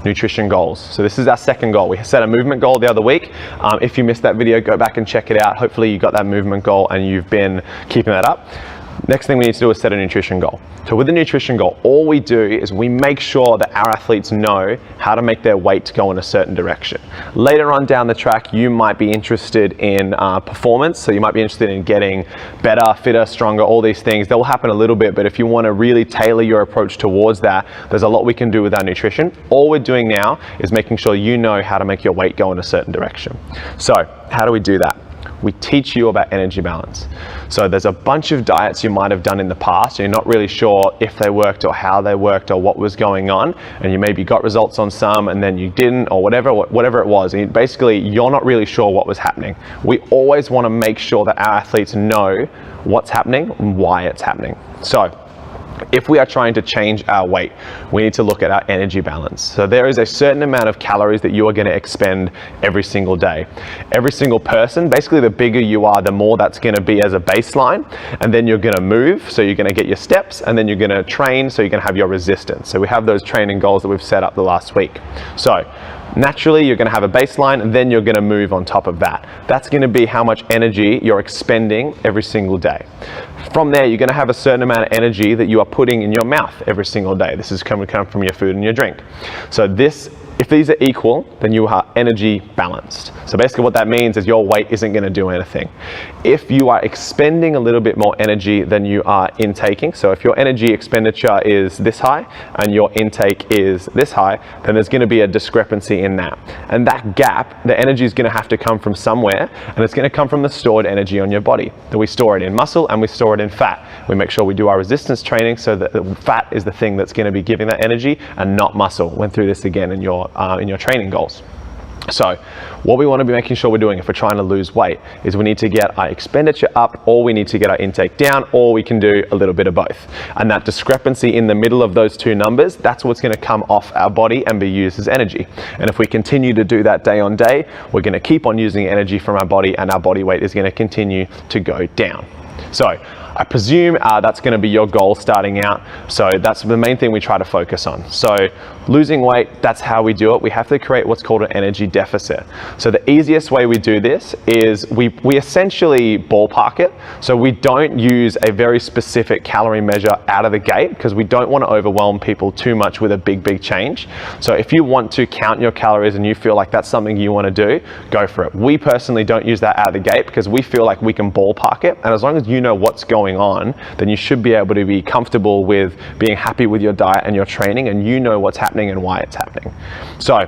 nutrition goals. So this is our second goal. We set a movement goal the other week. If you missed that video, go back and check it out. Hopefully you got that movement goal and you've been keeping that up. Next thing we need to do is set a nutrition goal. So with the nutrition goal, all we do is we make sure that our athletes know how to make their weight go in a certain direction. Later on down the track, you might be interested in performance. So you might be interested in getting better, fitter, stronger, all these things. That will happen a little bit, but if you want to really tailor your approach towards that, there's a lot we can do with our nutrition. All we're doing now is making sure you know how to make your weight go in a certain direction. So how do we do that? We teach you about energy balance. So there's a bunch of diets you might have done in the past, and you're not really sure if they worked or how they worked or what was going on, and you maybe got results on some and then you didn't, or whatever it was. And basically, you're not really sure what was happening. We always want to make sure that our athletes know what's happening and why it's happening. So if we are trying to change our weight, we need to look at our energy balance. So there is a certain amount of calories that you are going to expend every single day. Every single person, basically the bigger you are, the more that's going to be as a baseline. And then you're going to move, so you're going to get your steps, and then you're going to train, so you're going to have your resistance. So we have those training goals that we've set up the last week. So naturally, you're going to have a baseline, and then you're going to move on top of that. That's going to be how much energy you're expending every single day. From there, you're going to have a certain amount of energy that you are putting in your mouth every single day. This is coming from your food and your drink. So if these are equal, then you are energy balanced. So basically what that means is your weight isn't going to do anything. If you are expending a little bit more energy than you are intaking, so if your energy expenditure is this high and your intake is this high, then there's going to be a discrepancy in that. And that gap, the energy is going to have to come from somewhere, and it's going to come from the stored energy on your body. That we store it in muscle and we store it in fat. We make sure we do our resistance training so that the fat is the thing that's going to be giving that energy and not muscle. Went through this again in your training goals. So what we want to be making sure we're doing if we're trying to lose weight is we need to get our expenditure up, or we need to get our intake down, or we can do a little bit of both. And that discrepancy in the middle of those two numbers, that's what's going to come off our body and be used as energy. And if we continue to do that day on day, we're going to keep on using energy from our body, and our body weight is going to continue to go down. So I presume that's going to be your goal starting out. So that's the main thing we try to focus on. So losing weight, that's how we do it. We have to create what's called an energy deficit. So the easiest way we do this is we essentially ballpark it. So we don't use a very specific calorie measure out of the gate, because we don't want to overwhelm people too much with a big change. So if you want to count your calories and you feel like that's something you want to do, go for it. We personally don't use that out of the gate because we feel like we can ballpark it. And as long as you know what's going on, then you should be able to be comfortable with being happy with your diet and your training, and you know what's happening and why it's happening. So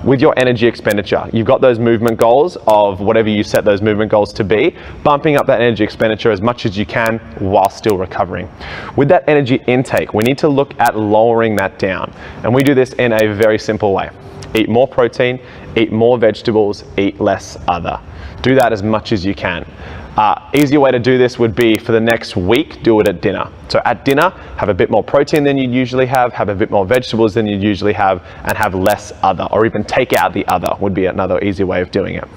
with your energy expenditure, you've got those movement goals of whatever you set those movement goals to be, bumping up that energy expenditure as much as you can while still recovering. With that energy intake, we need to look at lowering that down. And we do this in a very simple way. Eat more protein, eat more vegetables, eat less other. Do that as much as you can. Easier way to do this would be for the next week, do it at dinner. So at dinner, have a bit more protein than you'd usually have a bit more vegetables than you'd usually have, and have less other, or even take out the other would be another easy way of doing it.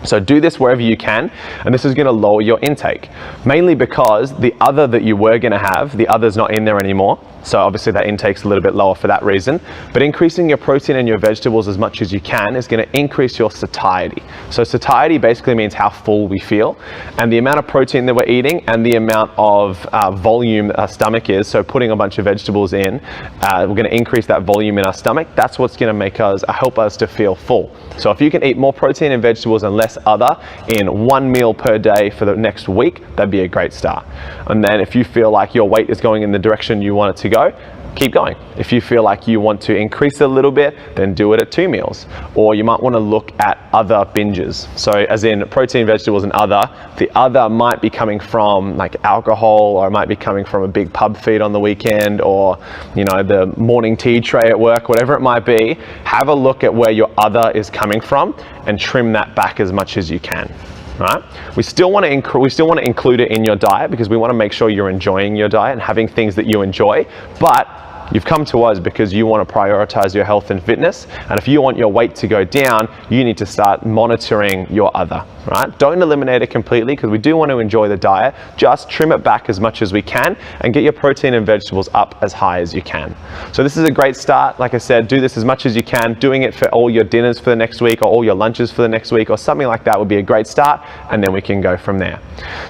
So do this wherever you can, and this is going to lower your intake, mainly because the other that you were going to have, the other's not in there anymore. So obviously that intake's a little bit lower for that reason. But increasing your protein and your vegetables as much as you can is going to increase your satiety. So satiety basically means how full we feel, and the amount of protein that we're eating and the amount of volume our stomach is. So putting a bunch of vegetables in, we're going to increase that volume in our stomach. That's what's going to make help us to feel full. So if you can eat more protein and vegetables and less other in one meal per day for the next week, that'd be a great start. And then if you feel like your weight is going in the direction you want it to go, keep going. If you feel like you want to increase it a little bit, then do it at 2 meals. Or you might want to look at other binges. So as in protein, vegetables, and other. The other might be coming from like alcohol, or it might be coming from a big pub feed on the weekend, or the morning tea tray at work, whatever it might be. Have a look at where your other is coming from and trim that back as much as you can. Right? We still want to include it in your diet, because we want to make sure you're enjoying your diet and having things that you enjoy. But you've come to us because you want to prioritize your health and fitness. And if you want your weight to go down, you need to start monitoring your other. right? Don't eliminate it completely because we do want to enjoy the diet. Just trim it back as much as we can and get your protein and vegetables up as high as you can. So this is a great start. Like I said, do this as much as you can. Doing it for all your dinners for the next week or all your lunches for the next week or something like that would be a great start, and then we can go from there.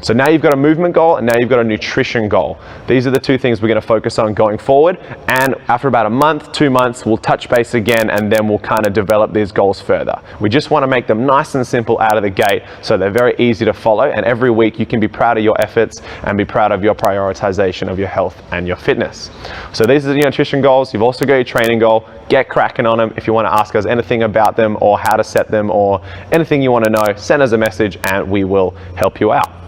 So now you've got a movement goal and now you've got a nutrition goal. These are the two things we're going to focus on going forward, and after about a month, 2 months, we'll touch base again and then we'll kind of develop these goals further. We just want to make them nice and simple out of the gate so they're very easy to follow, and every week you can be proud of your efforts and be proud of your prioritization of your health and your fitness. So these are your nutrition goals. You've also got your training goal. Get cracking on them. If you want to ask us anything about them or how to set them or anything you want to know, send us a message and we will help you out.